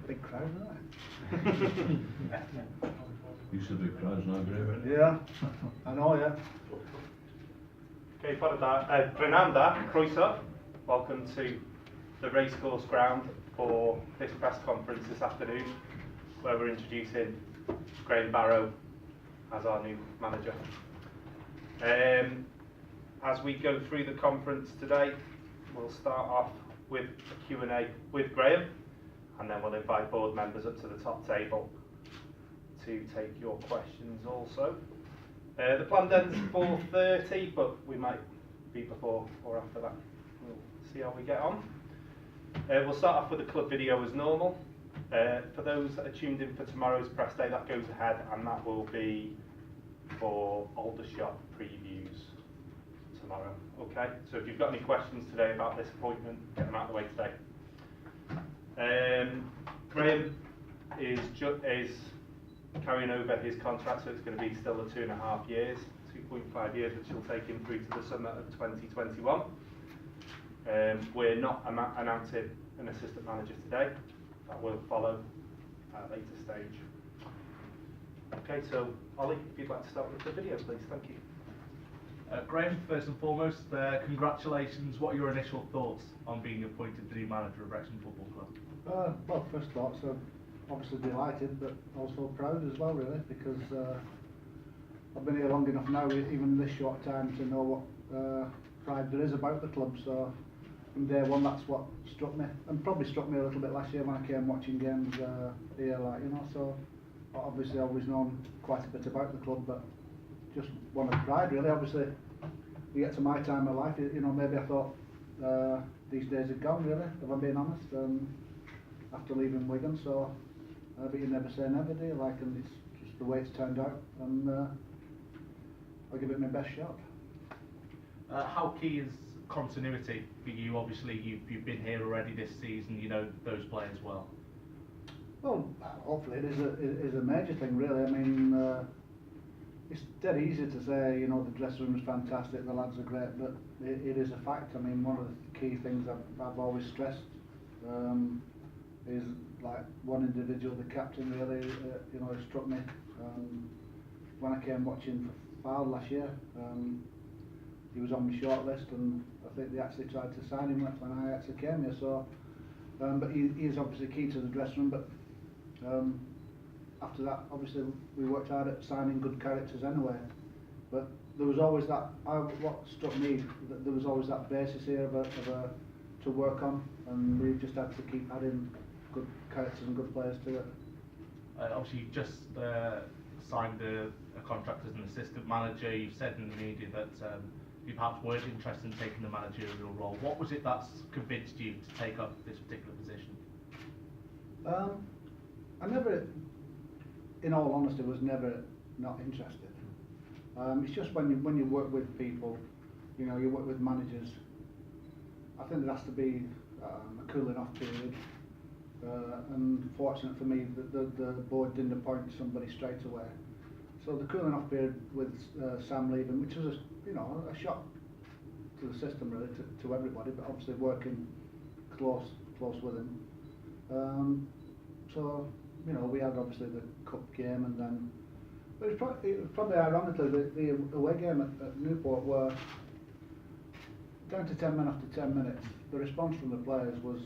Big crowd, isn't it? Used to be crowds, now Graham. Yeah, I know, yeah. Okay, Fernanda, Croeso, welcome to the racecourse ground for this press conference this afternoon, where we're introducing Graham Barrow as our new manager. As we go through the conference today, we'll start off with a Q&A with Graham, and then we'll invite board members up to the top table to take your questions also. The plan ends 4:30, but we might be before or after that. We'll see how we get on. We'll start off with the club video as normal. For those that are tuned in for tomorrow's press day, that goes ahead, and that will be for Aldershot previews tomorrow. Okay, so if you've got any questions today about this appointment, get them out of the way today. Graham is carrying over his contract, so it's going to be still the 2.5 years, 2.5 years, which will take him through to the summer of 2021. We're not announcing an assistant manager today. That will follow at a later stage. Okay, so Ollie, if you'd like to start with the video, please. Thank you. Graham, first and foremost, congratulations. What are your initial thoughts on being appointed the new manager of Wrexham Football Club? Well, first thoughts, obviously delighted, but also proud as well, really, because I've been here long enough now, even this short time, to know what pride there is about the club. So from day one, that's what struck me, and probably struck me a little bit last year when I came watching games here, like, you know. So obviously I've always known quite a bit about the club, but just one of pride, really. Obviously, you get to my time of life, you know, maybe I thought these days had gone, really, if I'm being honest, after leaving Wigan. So, but you never say never, do you? Like, and it's just the way it's turned out, and I'll give it my best shot. How key is continuity for you? Obviously, you've been here already this season. You know those players well. Well, hopefully it is a major thing, really. I mean, it's dead easy to say, you know, the dressing room is fantastic, the lads are great, but it is a fact. I mean, one of the key things I've always stressed is, like, one individual, the captain, really, you know, it struck me. When I came watching for Fylde last year, he was on my short list, and I think they actually tried to sign him when I actually came here. So, but he is obviously key to the dressing room. But after that, obviously, we worked hard at signing good characters anyway. But there was always that. What struck me, that there was always that basis here to work on, and we just had to keep adding good characters and good players to it. Obviously, you just signed a contract as an assistant manager. You've said in the media that you perhaps weren't interested in taking the managerial role. What was it that's convinced you to take up this particular position? I never, in all honesty, was never not interested. It's just when you work with people, you know, you work with managers, I think there has to be a cooling off period. And fortunate for me, the board didn't appoint somebody straight away. So the cooling off period with Sam leaving, which was a shock to the system, really, to everybody, but obviously working close with him. So, you know, we had obviously the cup game, and then but it was probably ironically the away game at Newport, were down to 10 men after 10 minutes. The response from the players was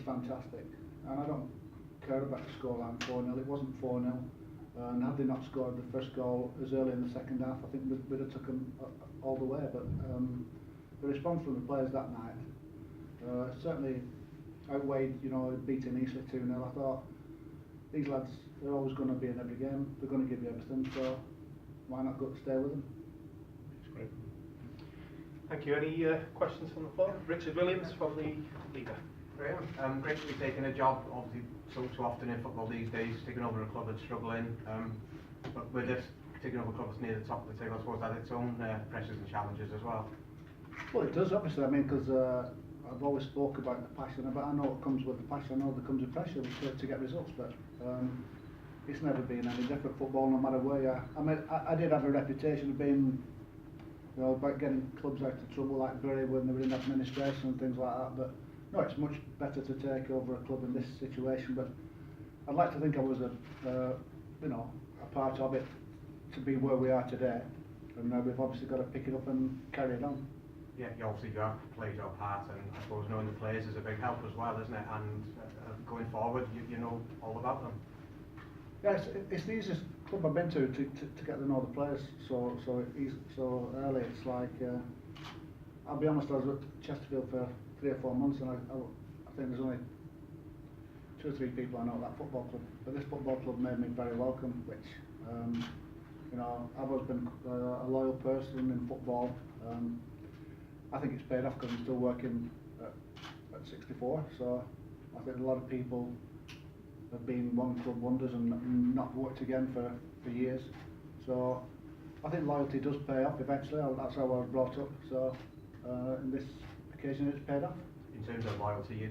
fantastic, and I don't care about the scoreline 4-0. It wasn't 4-0, and had they not scored the first goal as early in the second half, I think we'd have took them all the way. But the response from the players that night certainly outweighed, you know, beating Eastleigh 2-0. I thought, these lads, they're always going to be in every game. They're going to give you everything, so why not go stay with them? That's great. Thank you. Any questions from the floor? Richard Williams from the Leader. Graham, great to be taking a job, obviously so often in football these days, taking over a club that's struggling, but with this, taking over a club that's near the top of the table, I suppose that its own pressures and challenges as well. Well, it does, obviously. I mean, because I've always spoke about the passion, but I know it comes with the passion. I know there comes a pressure to get results, but it's never been any different football, no matter where you are. I mean, I did have a reputation of being, you know, about getting clubs out of trouble like Barrow when they were in administration and things like that, but no, it's much better to take over a club in this situation, but I'd like to think I was you know, a part of it to be where we are today, and we've obviously got to pick it up and carry it on. Yeah, you obviously you have played your part, and I suppose knowing the players is a big help as well, isn't it? And going forward, you know all about them. Yeah, it's the easiest club I've been to get to know the players so early. It's like, I'll be honest, I was at Chesterfield for 3 or 4 months, and I think there's only 2 or 3 people I know at that football club. But this football club made me very welcome, which, you know, I've always been a loyal person in football. I think it's paid off because I'm still working at 64, so I think a lot of people have been one club wonders and not worked again for years. So I think loyalty does pay off eventually. That's how I was brought up. So in this occasion, it's paid off. In terms of loyalty,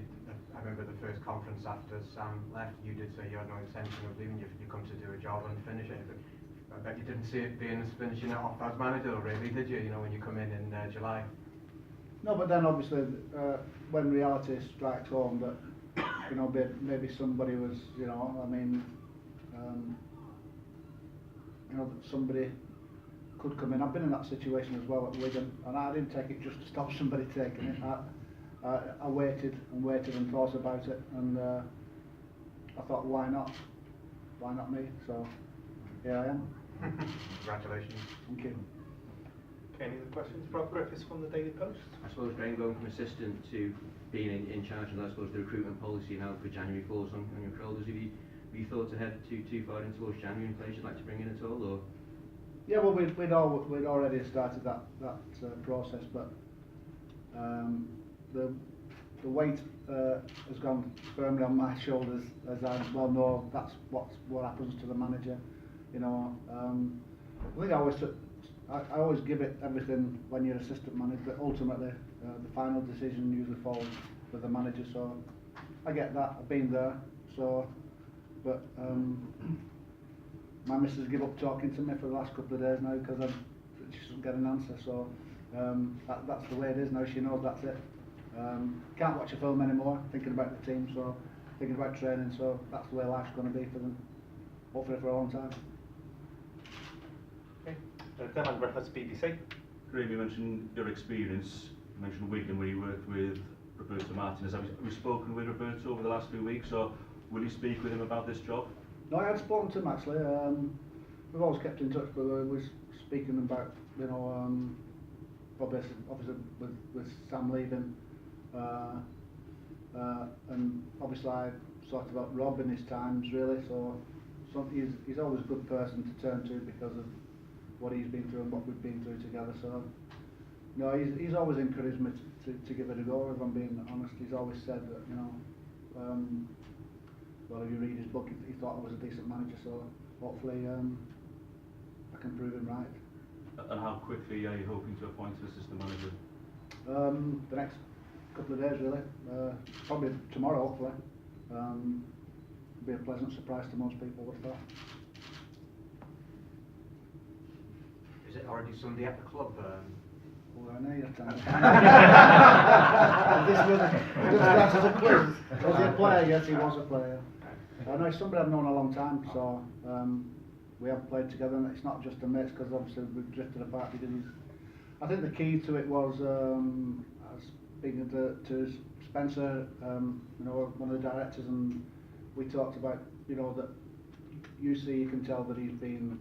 I remember the first conference after Sam left, you did say you had no intention of leaving. You come to do a job and finish it. But I bet you didn't see it being as finishing it off as manager, really, did you? You know, when you come in July. No, but then obviously when reality strikes home that, you know, maybe somebody was, you know, I mean, you know, that somebody could come in. I've been in that situation as well at Wigan, and I didn't take it just to stop somebody taking it. I waited and thought about it, and I thought, why not? Why not me? So here I am. Congratulations. Thank you. Okay, any other questions? Rob Griffiths from the Daily Post. I suppose, Graham, going from assistant to being in charge of, I suppose, the recruitment policy now for January falls on your shoulders. Have you thought ahead too far into towards January and players you'd like to bring in at all, or? Yeah, well, we'd already started that process, but the weight has gone firmly on my shoulders, as I well know that's what happens to the manager. You know, I think I always give it everything when you're assistant manager, but ultimately the final decision usually falls with the manager. So I get that. I've been there. So, but my missus give up talking to me for the last couple of days now because she doesn't get an answer. So that's the way it is now. She knows that's it. Can't watch a film anymore, thinking about the team, so thinking about training. So that's the way life's going to be for them, hopefully for a long time. Okay. Dylan Griffiths, BBC. Graham, you mentioned your experience. You mentioned Wigan where you worked with Roberto Martinez. Have you spoken with Roberto over the last few weeks, or will you speak with him about this job? No, I had spoken to him actually. We've always kept in touch, but we was speaking about, you know, obviously with Sam leaving, and obviously I talked about Rob in his times really. So he's always a good person to turn to because of what he's been through and what we've been through together. So no, he's always encouraged me to give it a go. If I'm being honest, he's always said that, you know, well, if you read his book, he thought I was a decent manager. So hopefully I can prove him right. And how quickly are you hoping to appoint an assistant manager? The next couple of days really. Probably tomorrow hopefully. Be a pleasant surprise to most people with that. Is it already Sunday at the club? Well, I know you're telling me. This was a quiz. Was he a player? Yes, he was a player. I know he's somebody I've known a long time, so we have played together, and it's not just a mates because obviously we've drifted apart. I think the key to it was speaking to Spencer, you know, one of the directors, and we talked about, you know, that you can tell that he's been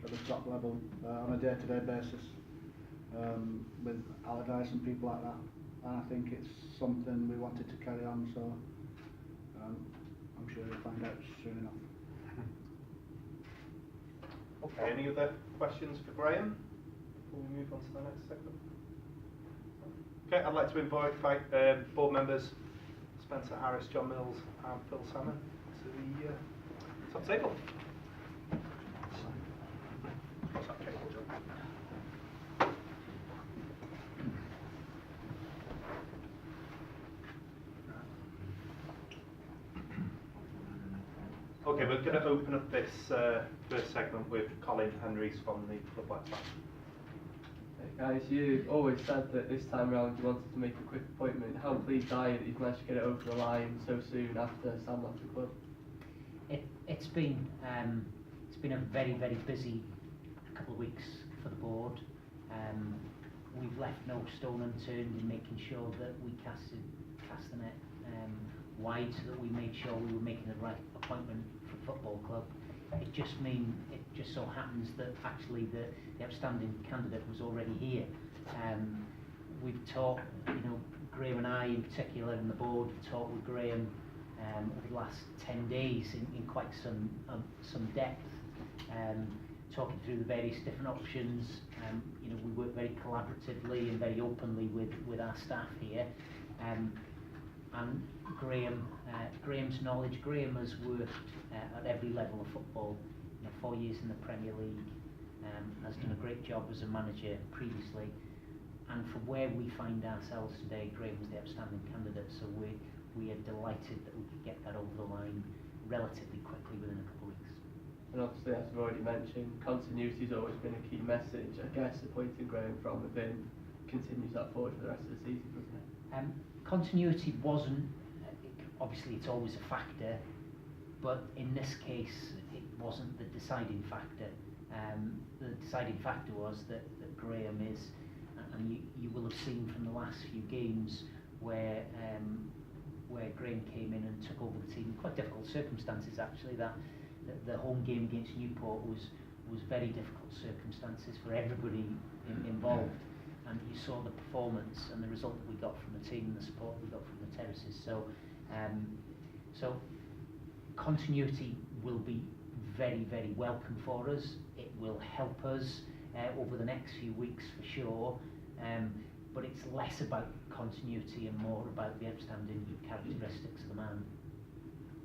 at the top level on a day-to-day basis with Allardyce and people like that, and I think it's something we wanted to carry on, so I'm sure you'll find out soon enough. Okay, any other questions for Graham before we move on to the next segment? Okay, I'd like to invite board members Spencer Harris, John Mills and Phil Salmon to the top table. What's that table, John? Okay, we're going to open up this first segment with Colin Henrys from the Club website. Hey guys, you always said that this time round you wanted to make a quick appointment. How pleased are you that you've managed to get it over the line so soon after Sam left the club? It's been a very busy couple of weeks for the board. We've left no stone unturned in making sure that we cast the net wide, so that we made sure we were making the right appointment for the football club. It just so happens that actually the outstanding candidate was already here. We've talked, Graham and I in particular, and the board have talked with Graham over the last 10 days in quite some depth, talking through the various different options. We work very collaboratively and very openly with our staff here. And Graham's knowledge, Graham has worked at every level of football, 4 years in the Premier League, has done a great job as a manager previously, and for where we find ourselves today, Graham was the outstanding candidate, so we are delighted that we could get that over the line relatively quickly within a couple of weeks. And obviously, as we've already mentioned, continuity has always been a key message. I guess appointing Graham from within continues that forward for the rest of the season, doesn't it? Continuity wasn't, obviously it's always a factor, but in this case it wasn't the deciding factor. The deciding factor was that Graham is, and you will have seen from the last few games where Graham came in and took over the team in quite difficult circumstances actually. That the home game against Newport was very difficult circumstances for everybody involved. And you saw the performance and the result that we got from the team and the support we got from the terraces. So continuity will be very welcome for us. It will help us over the next few weeks for sure. But it's less about continuity and more about the outstanding characteristics of the man.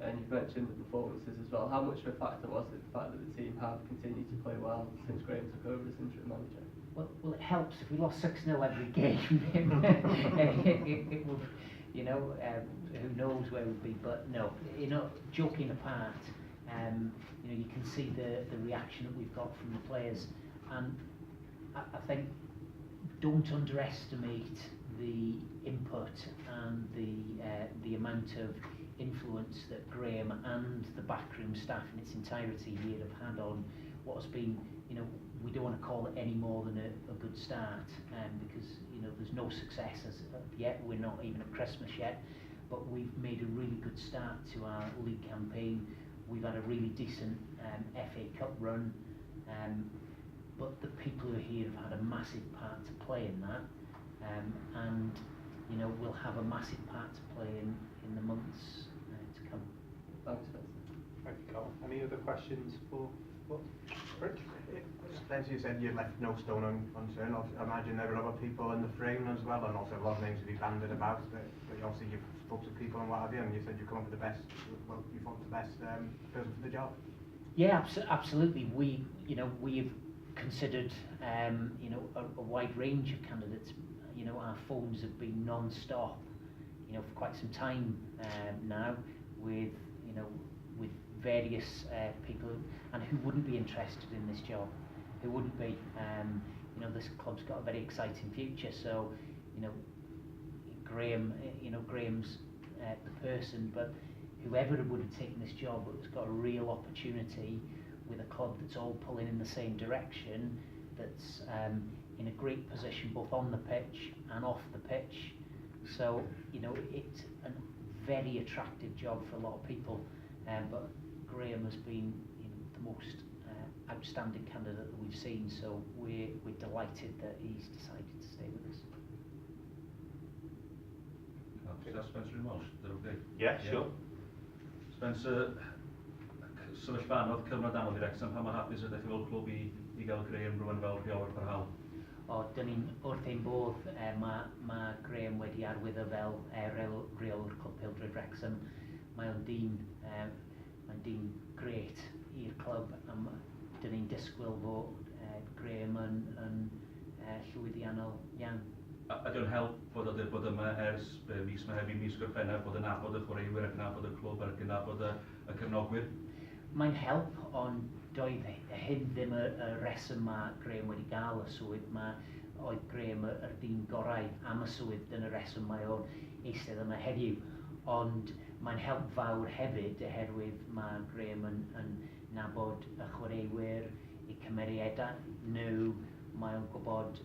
And you've mentioned the performances as well. How much of a factor was it, the fact that the team have continued to play well since Graham took over as interim manager? Well, it helps. If we lost 6-0 every game, it would, who knows where we'd be. But no, joking apart, you can see the reaction that we've got from the players, and I think don't underestimate the input and the amount of influence that Graham and the backroom staff in its entirety here have had on what has been, we don't want to call it any more than a good start, because there's no success as of yet. We're not even at Christmas yet, but we've made a really good start to our league campaign. We've had a really decent FA Cup run, but the people who are here have had a massive part to play in that, and we'll have a massive part to play in the months to come. Thanks, Spencer. Thank you, Colin. Any other questions for Rich? Spencer, you said you left no stone unturned. I imagine there were other people in the frame as well, and also a lot of names to be banded about. But obviously you've spoke to people and what have you, and you said you come up with the best. Well, you thought the best person for the job. Yeah, absolutely. We've considered a wide range of candidates. Our phones have been non-stop, for quite some time now, with various people and who wouldn't be interested in this job, who wouldn't be. This club's got a very exciting future. So, Graham's the person, but whoever would have taken this job has got a real opportunity with a club that's all pulling in the same direction, that's in a great position both on the pitch and off the pitch. So, it's a very attractive job for a lot of people, but Graham has been the most outstanding candidate that we've seen, so we're delighted that he's decided to stay with us. That's Spencer in Welsh, is that okay? Yeah, sure. Spencer, sefyllfa anodd cyfnod anodd i Wrexham, pa mae hapus ydych chi fel clwb i gael Graham rwan fel rheolwr parhaol? Dyn ni'n wrth ein bodd, mae Graham wedi arwyddo fel rheolwr clwb Pêl-drod Wrexham. Mae'n dyn gret i'r clwb, a dyn ni'n disgwyl fod Graham yn llwyddiannol iawn. Ydy o'n help bod yma ers mis Mehefin, mis Gorffennaf, bod yn nabod y chwaraewyr ac yn nabod y clwb ac yn nabod y cefnogwyr? mae'n help ond doedd hyn ddim y reswm mae Graham wedi gael y swydd. Oedd Graham yr dyn gorau am y swydd yn y reswm mae o'n eistedd yma heddiw. Ond mae'n help fawr hefyd oherwydd mae Graham yn nabod y chwaraewyr, eu cymeriadau nhw, mae'n gwybod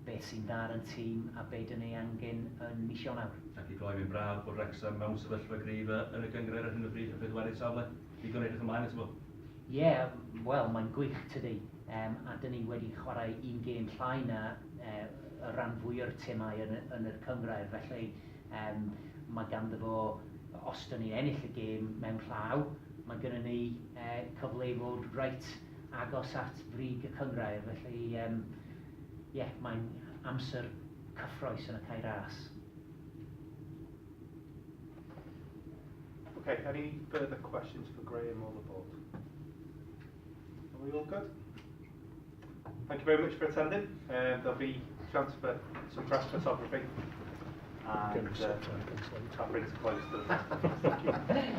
beth sy'n dda yn tîm a beth yn ei angen yn mis Ionawr. Ac i gloi fi'n braf bod Wrexham mewn sefyllfa gryf yn y gyngred ar hyn o bryd a beth wedi safle. Digon edrych ymlaen eto fo. Ie, wel, mae'n gwych tydi. A dyn ni wedi chwarae un gêm llai na y rhan fwy o'r timau yn y cyngrair. Felly mae ganddo fo, os dyn ni'n ennill y gêm mewn llaw, mae gennym ni cyfle i fod reit agos at frig y cyngrair. Felly, mae'n amser cyffroes yn y cae ras. Okay, any further questions for Graham or the board? Are we all good? Thank you very much for attending. There'll be a chance for some press photography. And that brings a close to the